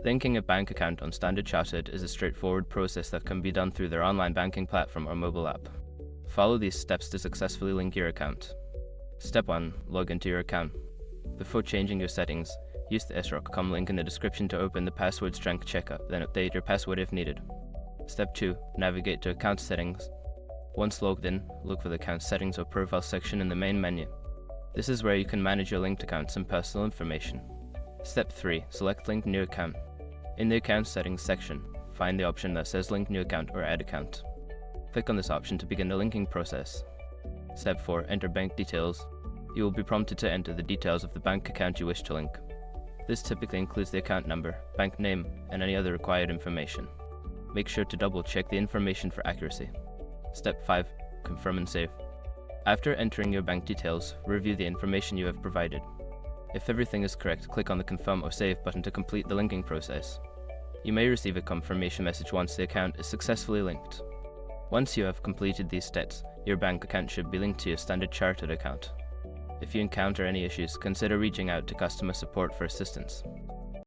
Linking a bank account on Standard Chartered is a straightforward process that can be done through their online banking platform or mobile app. Follow these steps to successfully link your account. Step 1. Log into your account. Before changing your settings, use the sroc.com link in the description to open the password strength checker, then update your password if needed. Step 2. Navigate to account settings. Once logged in, look for the account settings or profile section in the main menu. This is where you can manage your linked accounts and personal information. Step 3. Select Link New Account. In the Account Settings section, find the option that says Link New Account or Add Account. Click on this option to begin the linking process. Step 4. Enter bank details. You will be prompted to enter the details of the bank account you wish to link. This typically includes the account number, bank name, and any other required information. Make sure to double-check the information for accuracy. Step 5. Confirm and save. After entering your bank details, review the information you have provided. If everything is correct, click on the Confirm or Save button to complete the linking process. You may receive a confirmation message once the account is successfully linked. Once you have completed these steps, your bank account should be linked to your Standard Chartered account. If you encounter any issues, consider reaching out to customer support for assistance.